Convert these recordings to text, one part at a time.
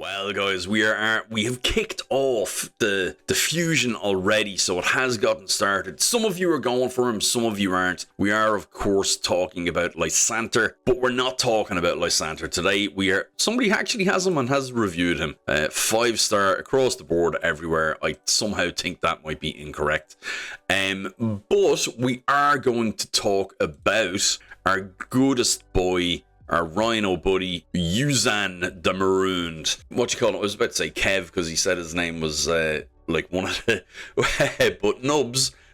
Well, guys, we have kicked off the fusion already, so it has gotten started. Some of you are going for him, some of you aren't. We are, of course, talking about Lysanthir, but we're not talking about Lysanthir today. Somebody actually has him and has reviewed him. 5-star across the board everywhere. I somehow think that might be incorrect. But we are going to talk about our goodest boy, our rhino buddy, Yuzan the Marooned. What you call it? I was about to say Kev because he said his name was like one of the... but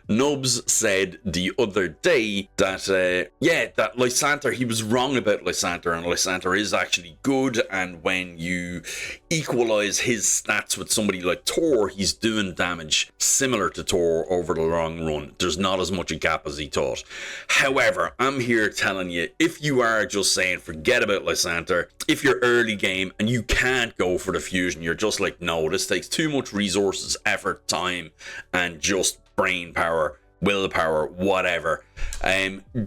Nubs said the other day that, that Lysanthir, he was wrong about Lysanthir, and Lysanthir is actually good, and when you equalize his stats with somebody like Tor, he's doing damage similar to Tor over the long run. There's not as much a gap as he thought. However, I'm here telling you, if you are just saying forget about Lysanthir, if you're early game and you can't go for the fusion, you're just like, no, this takes too much resources, effort, time, and just brain power, willpower, whatever,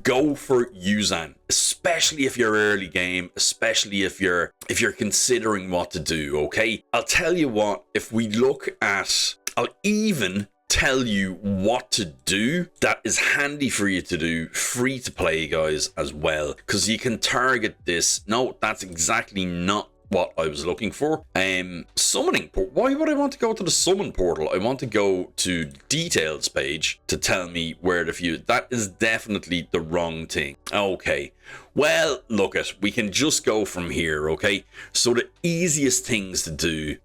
go for Yuzan, especially if you're early game, especially if you're considering what to do. Okay, I'll tell you what, I'll even tell you what to do that is handy for you to do, free to play, guys, as well, because you can target this. No, that's exactly not what I was looking for. Summoning port. Why would I want to go to the summon portal? I want to go to details page to tell me where to view. That is definitely the wrong thing. Okay, well, look it, we can just go from here. Okay, so the easiest things to do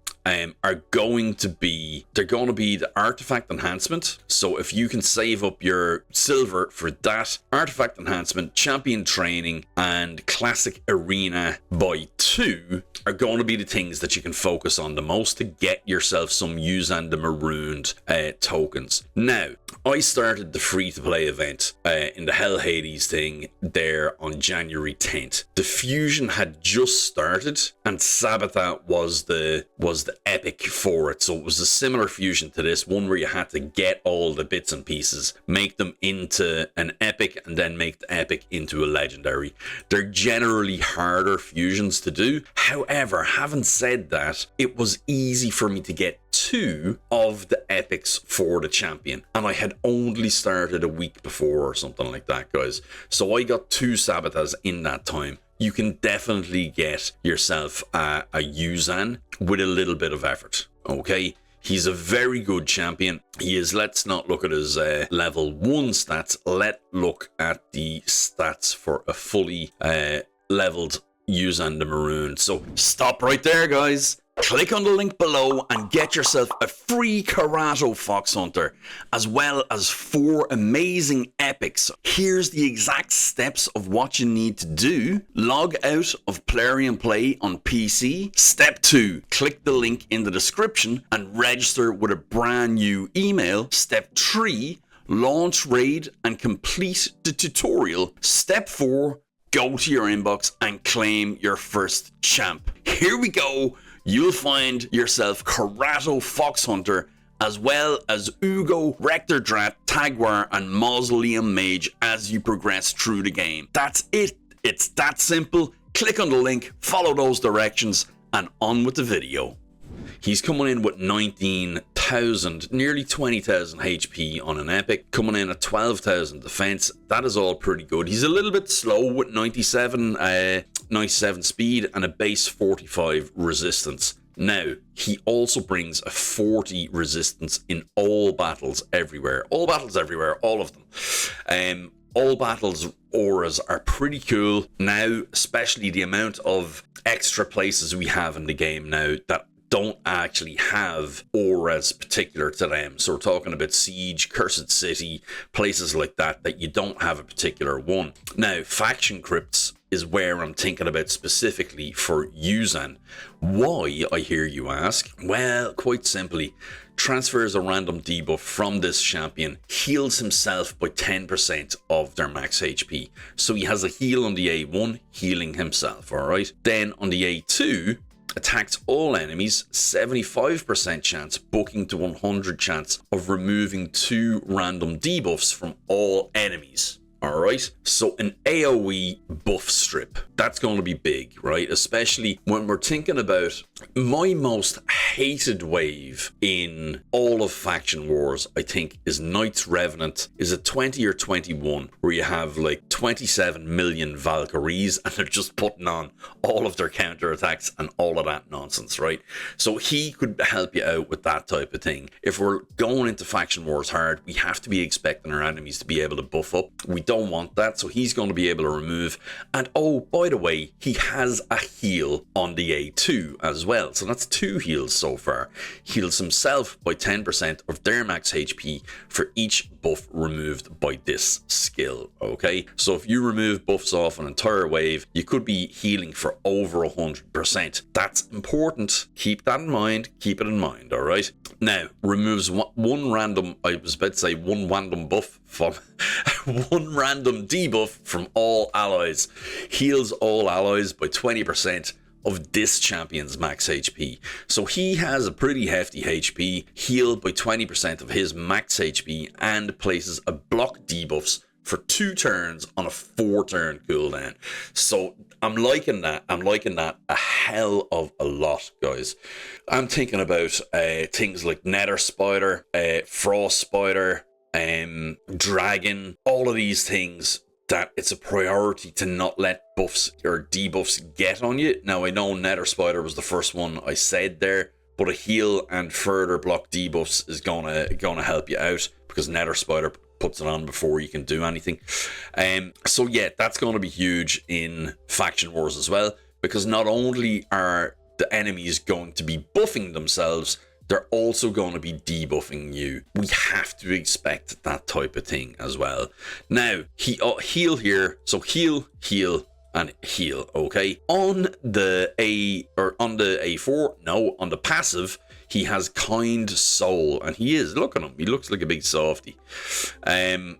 are going to be the artifact enhancement. So if you can save up your silver for that, artifact enhancement, champion training, and classic arena by 2 are going to be the things that you can focus on the most to get yourself some Yuzan the Marooned tokens. Now, I started the free-to-play event in the Hell Hades thing there on January 10th. The fusion had just started, and Sabbatha was the epic for it. So it was a similar fusion to this one where you had to get all the bits and pieces, make them into an epic, and then make the epic into a legendary. They're generally harder fusions to do. However, having said that, it was easy for me to get 2 of the epics for the champion, and I had only started a week before or something like that, guys. So I got 2 Sabbathas in that time. You can definitely get yourself a Yuzan with a little bit of effort. Okay, he's a very good champion. He is. Let's not look at his level 1 stats. Let's look at the stats for a fully leveled Yuzan the Maroon. So stop right there, guys. Click on the link below and get yourself a free Karato Fox Hunter, as well as 4 amazing epics. Here's the exact steps of what you need to do. Log out of Plarium Play on PC. Step 2, click the link in the description and register with a brand new email. Step 3, launch raid and complete the tutorial. Step 4, go to your inbox and claim your first champ. Here we go. You'll find yourself Karato Fox Hunter, as well as Uugo, Rector, Drath, Tagoar, and Mausoleum Mage as you progress through the game. That's it. It's that simple. Click on the link, follow those directions, and on with the video. He's coming in with 19,000, nearly 20,000 HP on an epic, coming in at 12,000 defense. That is all pretty good. He's a little bit slow with 97 speed and a base 45 resistance. Now, he also brings a 40 resistance in all battles everywhere. All battles everywhere, all of them. All battles auras are pretty cool now, especially the amount of extra places we have in the game now that don't actually have auras particular to them. So we're talking about Siege, Cursed City, places like that you don't have a particular one. Now, faction crypts is where I'm thinking about specifically for Yuzan. Why, I hear you ask? Well, quite simply, transfers a random debuff from this champion, heals himself by 10% of their max HP. So he has a heal on the A1, healing himself, alright? Then on the A2, attacks all enemies, 75% chance, booking to 100 chance of removing 2 random debuffs from all enemies. Alright, so an AoE buff strip, that's going to be big, right? Especially when we're thinking about my most hated wave in all of Faction Wars, I think, is Knights Revenant. Is it 20 or 21, where you have like 27 million Valkyries and they're just putting on all of their counterattacks and all of that nonsense, right? So he could help you out with that type of thing. If we're going into Faction Wars hard, we have to be expecting our enemies to be able to buff up. We don't want that, so he's going to be able to remove. And oh, by the way, he has a heal on the A2 as well, so that's 2 heals so far. Heals himself by 10% of their max HP for each buff removed by this skill, okay? So if you remove buffs off an entire wave, you could be healing for over 100%. That's important. Keep that in mind. Keep it in mind, all right? Now, removes one random, I was about to say one random buff from one random debuff from all allies. Heals all allies by 20% of this champion's max HP. So he has a pretty hefty HP, healed by 20% of his max HP, and places a block debuffs for 2 turns on a 4-turn cooldown. So I'm liking that. I'm liking that a hell of a lot, guys. I'm thinking about things like Nether Spider, Frost Spider, Dragon, all of these things that it's a priority to not let buffs or debuffs get on you. Now, I know Nether Spider was the first one I said there, but a heal and further block debuffs is gonna help you out, because Nether Spider puts it on before you can do anything. So yeah, that's going to be huge in Faction Wars as well, because not only are the enemies going to be buffing themselves, they're also going to be debuffing you. We have to expect that type of thing as well. Now, heal here. So heal, and heal, okay? On the A4, no, on the passive, he has Kind Soul, and he is, look at him, he looks like a big softy.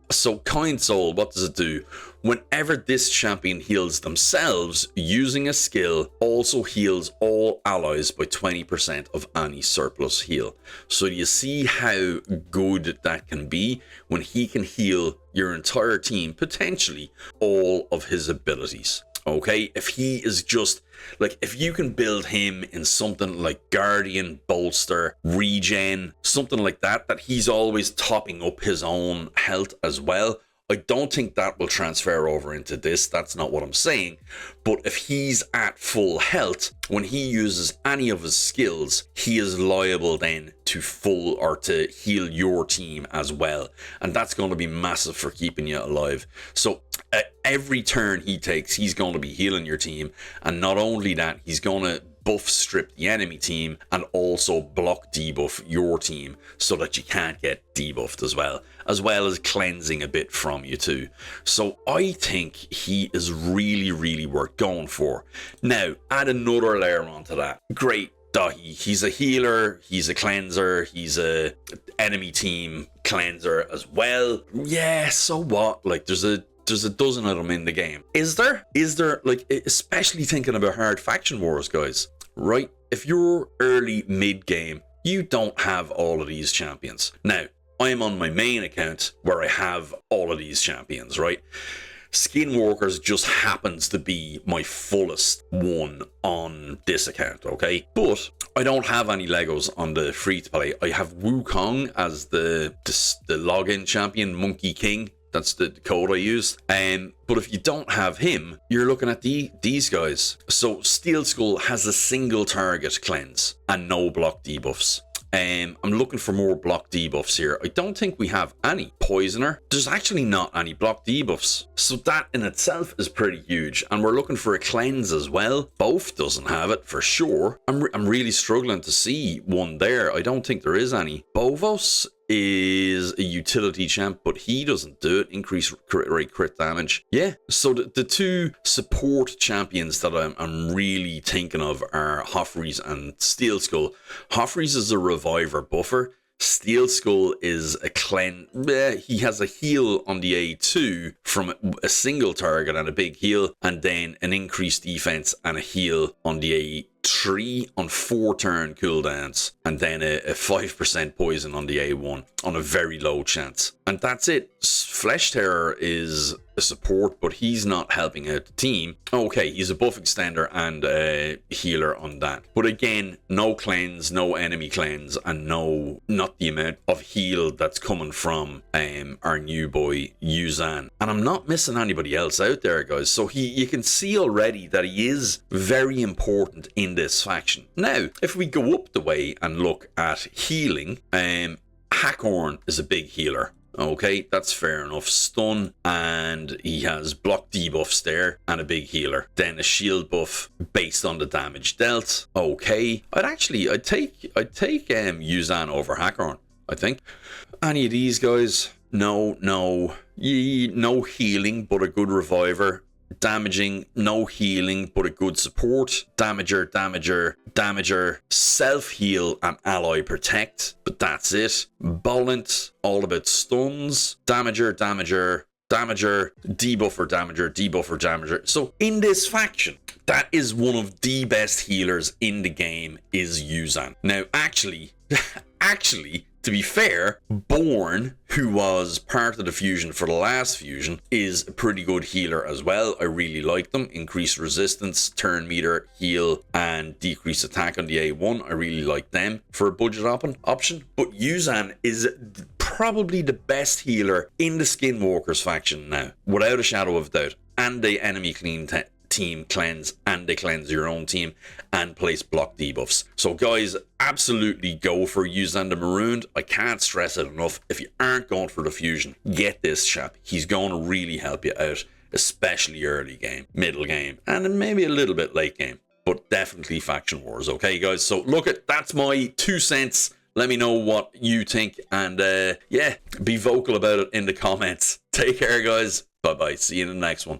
So Kind Soul, what does it do? Whenever this champion heals themselves using a skill, also heals all allies by 20% of any surplus heal. So you see how good that can be when he can heal your entire team, potentially all of his abilities. Okay, if he is just like, if you can build him in something like Guardian, Bolster, Regen, something like that, that he's always topping up his own health as well. I don't think that will transfer over into this. That's not what I'm saying. But if he's at full health, when he uses any of his skills, he is liable then to full or to heal your team as well. And that's going to be massive for keeping you alive. So every turn he takes, he's going to be healing your team. And not only that, he's going to buff strip the enemy team and also block debuff your team so that you can't get debuffed as well as cleansing a bit from you too. So I think he is really, really worth going for. Now, add another layer onto that. Great. Dahi, he's a healer, he's a cleanser, he's a enemy team cleanser as well. Yeah, so what? Like, there's a dozen of them in the game. Is there, like, especially thinking about hard faction wars, guys, right? If you're early mid game, you don't have all of these champions. Now, I'm on my main account where I have all of these champions, right? Skinwalkers just happens to be my fullest one on this account, okay? But I don't have any Legos on the free-to-play. I have Wukong as the login champion, Monkey King. That's the code I used. But if you don't have him, you're looking at these guys. So Steel Skull has a single target cleanse and no block debuffs. I'm looking for more block debuffs here. I don't think we have any. Poisoner, there's actually not any block debuffs. So that in itself is pretty huge. And we're looking for a cleanse as well. Both doesn't have it for sure. I'm really struggling to see one there. I don't think there is any. Bovos is a utility champ, but he doesn't do it. Increase crit rate, crit damage. Yeah, so the two support champions that I'm really thinking of are Hoffreys and Steel Skull. Hoffreys is a reviver buffer. Steel Skull is a cleanse. He has a heal on the A2 from a single target and a big heal, and then an increased defense and a heal on the A3 on 4-turn cooldowns. and then a 5% poison on the A1 on a very low chance. And that's it. Flesh Terror is a support, but he's not helping out the team. Okay, he's a buff extender and a healer on that. But again, no cleanse, no enemy cleanse, and not the amount of heal that's coming from our new boy Yuzan. And I'm not missing anybody else out there, guys. So you can see already that he is very important in this faction. Now, if we go up the way and look at healing, Takeover is a big healer. Okay, that's fair enough. Stun, and he has block debuffs there, and a big healer. Then a shield buff based on the damage dealt. Okay, I'd take Yuzan over Takeover, I think. Any of these guys? No healing, but a good reviver. Damaging, no healing, but a good support. Damager, self-heal, and ally protect. But that's it. Buoyant, all about stuns. Damager, debuffer. So in this faction, that is one of the best healers in the game, is Yuzan. Now, actually, to be fair, Born, who was part of the fusion for the last fusion, is a pretty good healer as well. I really like them. Increased resistance, turn meter, heal, and decrease attack on the A1. I really like them for a budget option. But Yuzan is probably the best healer in the Skinwalkers faction now, without a shadow of doubt. And the enemy team cleanse, and they cleanse your own team and place block debuffs. So guys, absolutely go for Yuzan the Marooned. I can't stress it enough. If you aren't going for the fusion, get this chap. He's going to really help you out, especially early game, middle game, and then maybe a little bit late game, but definitely faction wars. Okay guys, so look, that's my 2 cents. Let me know what you think, and yeah, be vocal about it in the comments. Take care guys. Bye bye. See you in the next one.